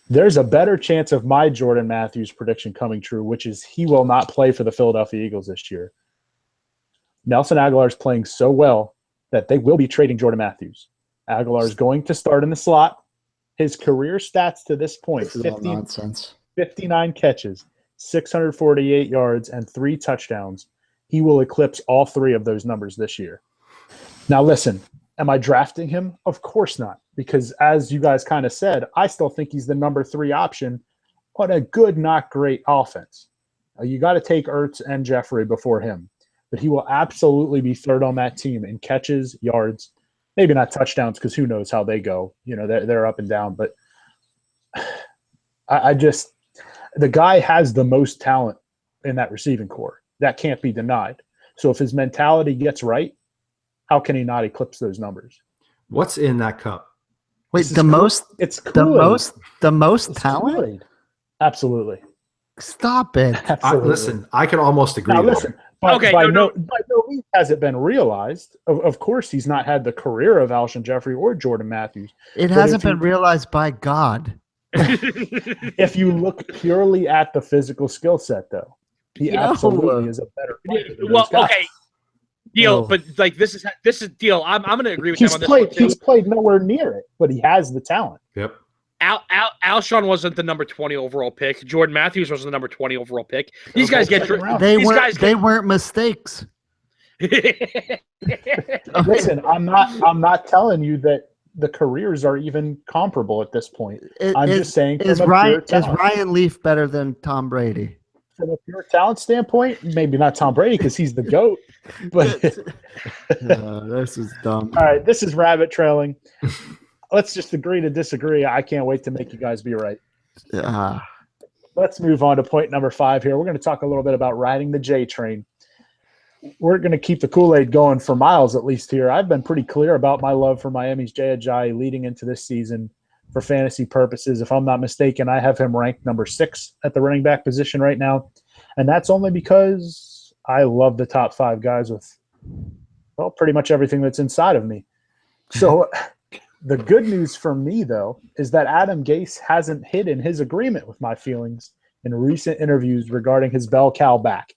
There's a better chance of my Jordan Matthews prediction coming true, which is he will not play for the Philadelphia Eagles this year. Nelson Aguilar is playing so well that they will be trading Jordan Matthews. Aguilar is going to start in the slot. His career stats to this point, 59 catches, 648 yards, and 3 touchdowns. He will eclipse all 3 of those numbers this year. Now, listen, am I drafting him? Of course not, because as you guys kind of said, I still think he's the number 3 option on a good, not great offense. You got to take Ertz and Jeffrey before him. But he will absolutely be third on that team in catches, yards, maybe not touchdowns because who knows how they go. They're up and down. But the guy has the most talent in that receiving core. That can't be denied. So if his mentality gets right, how can he not eclipse those numbers? What's in that cup? Wait, the most talent? Kool-Aid. Absolutely. Stop it. Listen, I can almost agree. Now, listen. By no means has it been realized. Of course, he's not had the career of Alshon Jeffrey or Jordan Matthews. It hasn't been realized by God. If you look purely at the physical skill set, though, He absolutely is a better player than Well, those guys. okay. Deal, but like this is deal. I'm going to agree with him on this one too. He's played nowhere near it, but he has the talent. Yep. Alshon wasn't the number 20 overall pick. Jordan Matthews wasn't the number 20 overall pick. These guys get they weren't mistakes. Listen, I'm not telling you that the careers are even comparable at this point. I'm just saying is Ryan Leaf better than Tom Brady? From a pure talent standpoint, maybe not Tom Brady because he's the GOAT. But this is dumb. All right, this is rabbit trailing. Let's just agree to disagree. I can't wait to make you guys be right. Let's move on to point number 5 here. We're going to talk a little bit about riding the J train. We're going to keep the Kool-Aid going for miles at least here. I've been pretty clear about my love for Miami's Jay Ajayi leading into this season for fantasy purposes. If I'm not mistaken, I have him ranked number 6 at the running back position right now. And that's only because I love the top 5 guys with, well, pretty much everything that's inside of me. So the good news for me, though, is that Adam Gase hasn't hidden his agreement with my feelings in recent interviews regarding his bell cow back.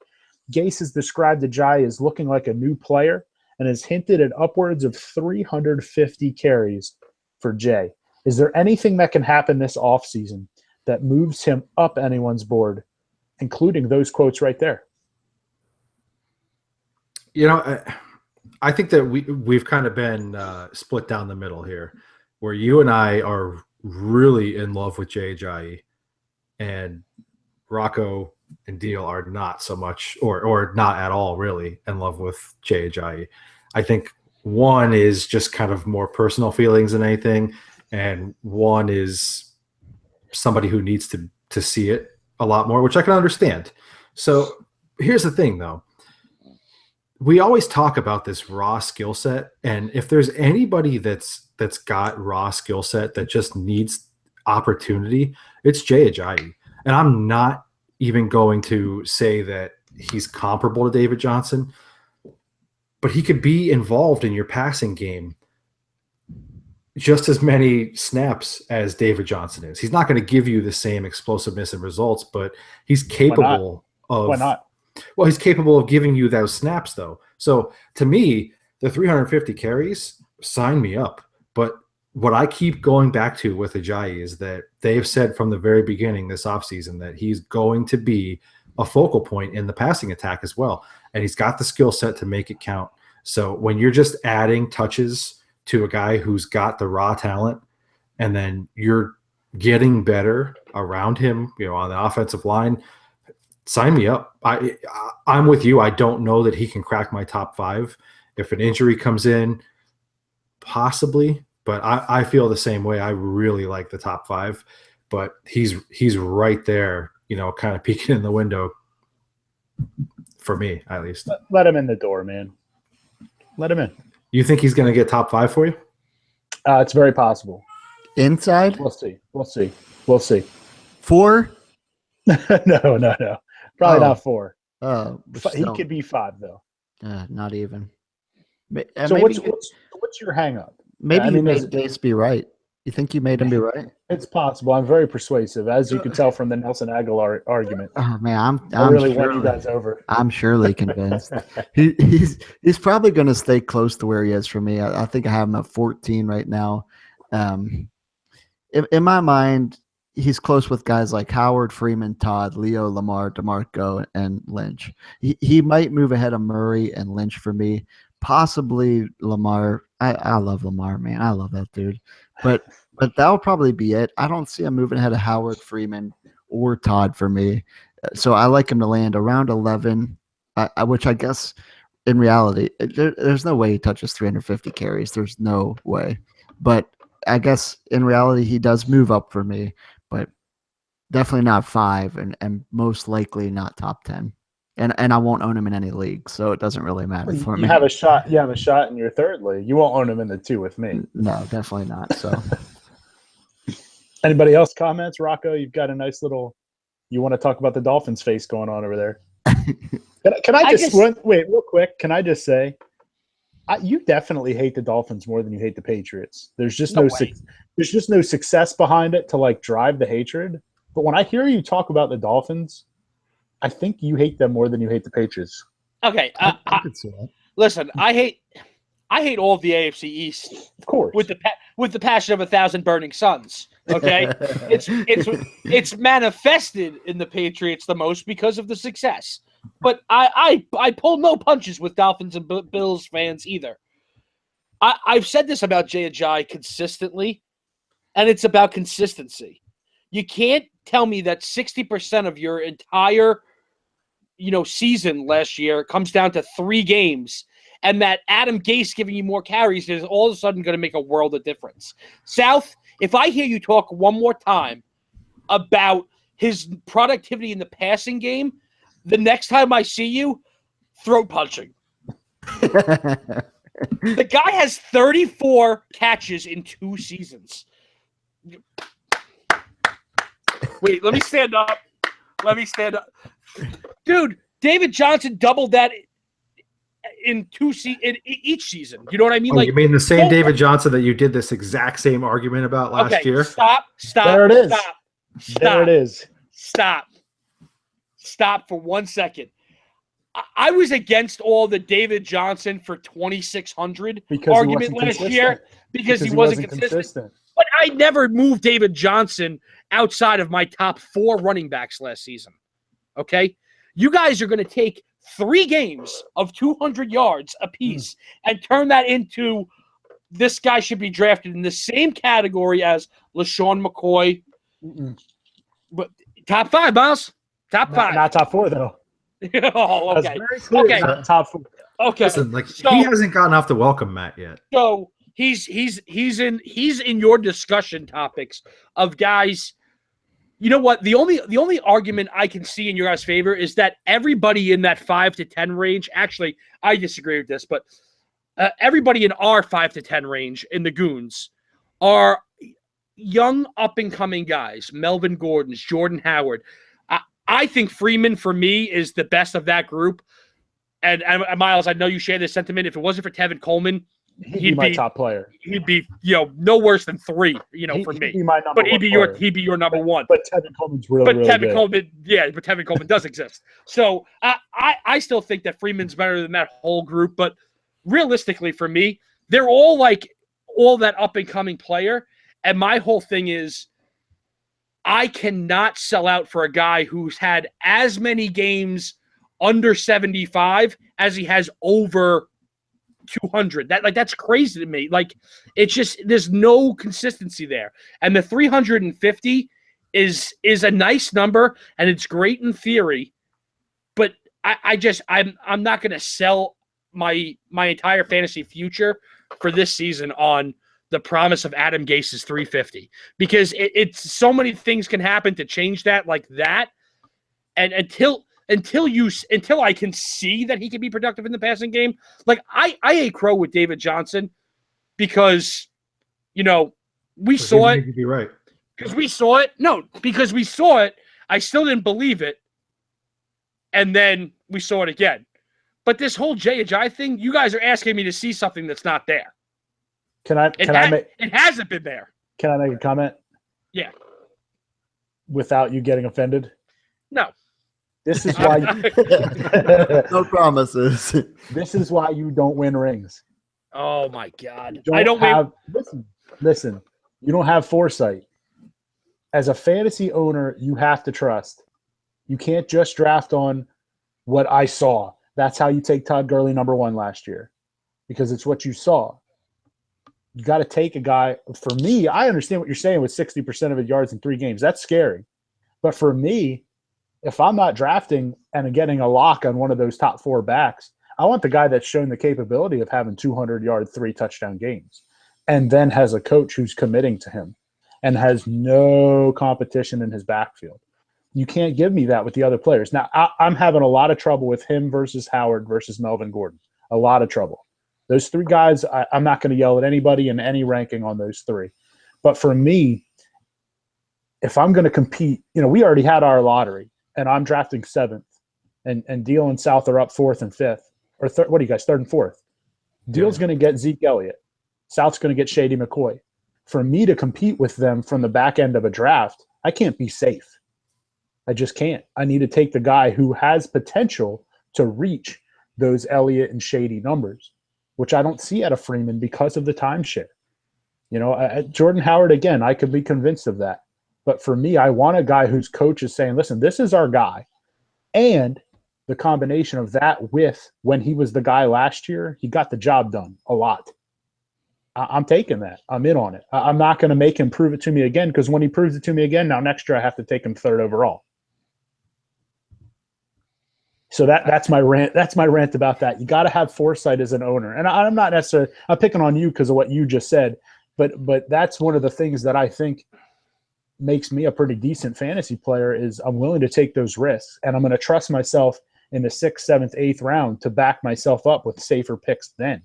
Gase has described Ajayi as looking like a new player and has hinted at upwards of 350 carries for Jay. Is there anything that can happen this offseason that moves him up anyone's board, including those quotes right there? You know, I think that we've kind of been split down the middle here, where you and I are really in love with Jay Ajayi, and Rocco and Deal are not so much, or not at all really in love with Jay Ajayi. I think one is just kind of more personal feelings than anything, and one is somebody who needs to see it a lot more, which I can understand. So here's the thing, though. We always talk about this raw skill set, and if there's anybody that's got raw skill set that just needs opportunity, it's Jay Ajayi. And I'm not even going to say that he's comparable to David Johnson, but he could be involved in your passing game just as many snaps as David Johnson is. He's not going to give you the same explosiveness and results, but he's capable of. Why not? Well, he's capable of giving you those snaps, though. So to me, the 350 carries, sign me up. But what I keep going back to with Ajayi is that they've said from the very beginning this offseason that he's going to be a focal point in the passing attack as well. And he's got the skill set to make it count. So when you're just adding touches to a guy who's got the raw talent, and then you're getting better around him, you know, on the offensive line, sign me up. I'm with you. I don't know that he can crack my top 5. If an injury comes in, possibly, but I feel the same way. I really like the top 5, but he's right there, you know, kind of peeking in the window for me, at least. Let him in the door, man. Let him in. You think he's going to get top 5 for you? It's very possible. Inside? We'll see. 4? No. Probably not 4. He Still, could be 5 though. not even. So what's your hang up? Maybe you made Gase be right. You think you made him be right? It's possible. I'm very persuasive, as you can tell from the Nelson Aguilar argument. Oh man, I really won you guys over. I'm surely convinced. He's probably going to stay close to where he is for me. I think I have him at 14 right now. In my mind, he's close with guys like Howard, Freeman, Todd, Leo, Lamar, DeMarco, and Lynch. He might move ahead of Murray and Lynch for me. Possibly Lamar. I love Lamar, man. I love that dude. But that'll probably be it. I don't see him moving ahead of Howard, Freeman, or Todd for me. So I like him to land around 11, which I guess in reality, there's no way he touches 350 carries. There's no way. But I guess in reality, he does move up for me, but definitely not 5 and most likely not top 10. And I won't own him in any league, so it doesn't really matter for me. You have a shot in your 3rd league. You won't own him in the 2 with me. No, definitely not. So anybody else comments? Rocco, you've got a nice little – you want to talk about the Dolphins face going on over there. Can I just wait real quick? Can I just say you definitely hate the Dolphins more than you hate the Patriots. There's just there's just no success behind it to like drive the hatred. But when I hear you talk about the Dolphins, I think you hate them more than you hate the Patriots. Okay, I could see that. listen, I hate all of the AFC East, of course, with the passion of 1,000 burning suns. Okay, it's manifested in the Patriots the most because of the success. But I pull no punches with Dolphins and Bills fans either. I've said this about Jay Ajayi consistently, and it's about consistency. You can't tell me that 60% of your entire season last year comes down to 3 games, and that Adam Gase giving you more carries is all of a sudden going to make a world of difference. South, if I hear you talk one more time about his productivity in the passing game, the next time I see you, throat punching. The guy has 34 catches in 2 seasons. Wait, let me stand up. Dude, David Johnson doubled that in each season. You know what I mean? Oh, you mean the same David Johnson that you did this exact same argument about last year? Stop. There it is. Stop. There it is. Stop for 1 second. I was against all the David Johnson for 2,600 argument last year because he wasn't consistent. But I never moved David Johnson outside of my top 4 running backs last season. Okay? You guys are going to take 3 games of 200 yards apiece and turn that into this guy should be drafted in the same category as LaShawn McCoy. But top 5, Miles. Top 5. Not top 4, though. Oh, okay. Okay. Not top 4. Okay. Listen, he hasn't gotten off the welcome mat yet. So he's in your discussion topics of guys. You know what? The only argument I can see in your guys' favor is that everybody in that 5 to 10 range. Actually, I disagree with this, but everybody in our 5 to 10 range in the Goons are young up and coming guys. Melvin Gordon's, Jordan Howard. I think Freeman, for me, is the best of that group. And Miles, I know you share this sentiment. If it wasn't for Tevin Coleman, he'd be my top player. He'd be, no worse than 3, for me. He'd be my number he'd be your number 1. But Tevin Coleman's really good. But Tevin Coleman does exist. So I still think that Freeman's better than that whole group. But realistically, for me, they're all that up and coming player. And my whole thing is, I cannot sell out for a guy who's had as many games under 75 as he has over 200. That's crazy to me. It's just there's no consistency there. And the 350 is a nice number and it's great in theory, but I'm not going to sell my entire fantasy future for this season on the promise of Adam Gase's 350 because it's so many things can happen to change that like that. And until I can see that he can be productive in the passing game, I ate crow with David Johnson because, we saw it. You'd be right. Because we saw it. No, because we saw it. I still didn't believe it. And then we saw it again. But this whole Jay Ajayi thing, you guys are asking me to see something that's not there. It hasn't been there. Can I make a comment? Yeah. Without you getting offended? No. This is why no promises. This is why you don't win rings. Oh my God. Listen, you don't have foresight. As a fantasy owner, you have to trust. You can't just draft on what I saw. That's how you take Todd Gurley number 1 last year. Because it's what you saw. You got to take a guy. For me, I understand what you're saying with 60% of his yards in 3 games. That's scary. But for me, if I'm not drafting and getting a lock on one of those top 4 backs, I want the guy that's shown the capability of having 200-yard, 3-touchdown games and then has a coach who's committing to him and has no competition in his backfield. You can't give me that with the other players. Now, I'm having a lot of trouble with him versus Howard versus Melvin Gordon. A lot of trouble. Those 3 guys, I'm not going to yell at anybody in any ranking on those 3. But for me, if I'm going to compete, we already had our lottery, and I'm drafting 7th, and Deal and South are up 4th and 5th. Or what are you guys, 3rd and 4th? Deal's going to get Zeke Elliott. South's going to get Shady McCoy. For me to compete with them from the back end of a draft, I can't be safe. I just can't. I need to take the guy who has potential to reach those Elliott and Shady numbers, which I don't see out of Freeman because of the timeshare. Jordan Howard, again, I could be convinced of that. But for me, I want a guy whose coach is saying, listen, this is our guy. And the combination of that with when he was the guy last year, he got the job done a lot. I'm taking that. I'm in on it. I'm not going to make him prove it to me again, because when he proves it to me again, now next year I have to take him 3rd overall. So that's my rant. That's my rant about that. You got to have foresight as an owner. And I'm not necessarily – I'm picking on you because of what you just said, but that's one of the things that I think makes me a pretty decent fantasy player is I'm willing to take those risks, and I'm going to trust myself in the 6th, 7th, 8th round to back myself up with safer picks then.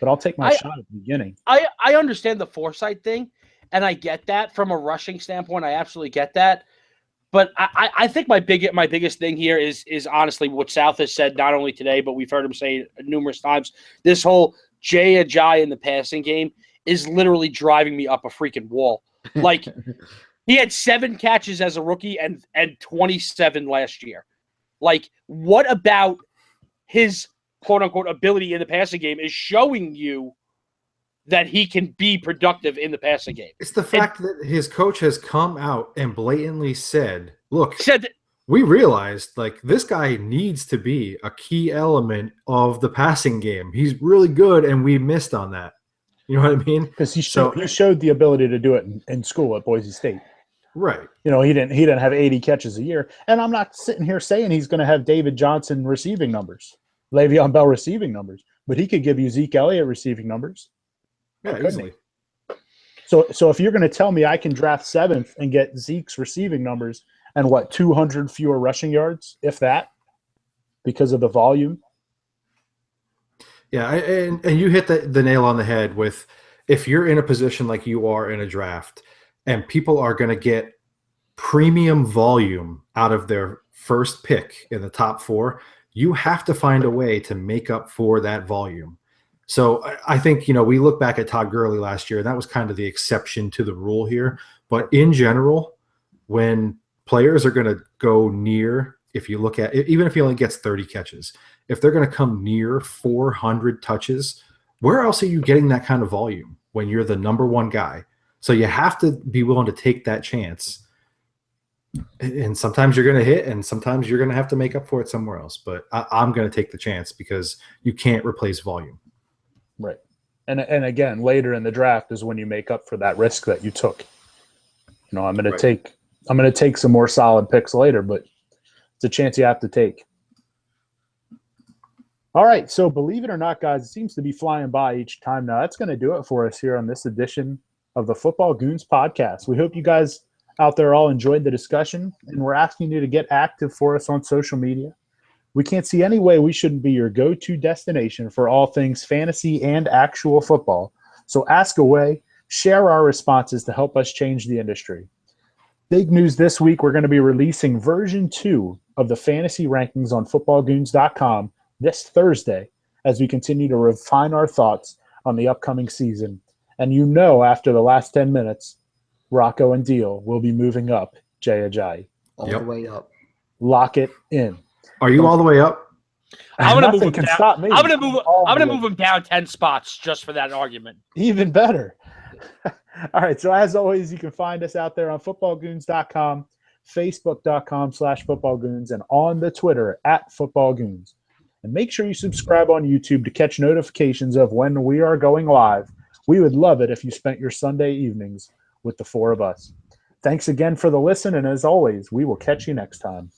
But I'll take my shot at the beginning. I understand the foresight thing, and I get that from a rushing standpoint. I absolutely get that. But I think my biggest thing here is honestly what South has said not only today, but we've heard him say it numerous times. This whole Jay Ajayi in the passing game is literally driving me up a freaking wall. Like, he had 7 catches as a rookie and 27 last year. Like, what about his quote-unquote ability in the passing game is showing you that he can be productive in the passing game? It's the fact that his coach has come out and blatantly said, look, we realized like this guy needs to be a key element of the passing game. He's really good, and we missed on that. You know what I mean? Because he showed the ability to do it in school at Boise State. Right. He didn't have 80 catches a year. And I'm not sitting here saying he's going to have David Johnson receiving numbers, Le'Veon Bell receiving numbers, but he could give you Zeke Elliott receiving numbers. Yeah, easily. So if you're going to tell me I can draft 7th and get Zeke's receiving numbers and 200 fewer rushing yards, if that, because of the volume. Yeah, and you hit the nail on the head with if you're in a position like you are in a draft and people are going to get premium volume out of their first pick in the top 4, you have to find a way to make up for that volume. So I think, we look back at Todd Gurley last year, and that was kind of the exception to the rule here. But in general, when players are going to go near, if you look at, even if he only gets 30 catches, if they're going to come near 400 touches, where else are you getting that kind of volume when you're the number 1 guy? So you have to be willing to take that chance. And sometimes you're going to hit, and sometimes you're going to have to make up for it somewhere else. But I'm going to take the chance because you can't replace volume. Right. And again, later in the draft is when you make up for that risk that you took. I'm going to take some more solid picks later, but it's a chance you have to take. All right. So believe it or not, guys, it seems to be flying by each time now. That's going to do it for us here on this edition of the Football Goons podcast. We hope you guys out there all enjoyed the discussion, and we're asking you to get active for us on social media. We can't see any way we shouldn't be your go-to destination for all things fantasy and actual football. So ask away, share our responses to help us change the industry. Big news this week, we're going to be releasing version 2 of the fantasy rankings on footballgoons.com this Thursday as we continue to refine our thoughts on the upcoming season. And after the last 10 minutes, Rocco and Deal will be moving up Jay Ajayi. All the way up. Lock it in. Are you all the way up? I'm going to move him down. Stop me. I'm going to move him down 10 spots just for that argument. Even better. All right. So as always, you can find us out there on footballgoons.com, facebook.com/footballgoons, and on the Twitter @footballgoons. And make sure you subscribe on YouTube to catch notifications of when we are going live. We would love it if you spent your Sunday evenings with the 4 of us. Thanks again for the listen, and as always, we will catch you next time.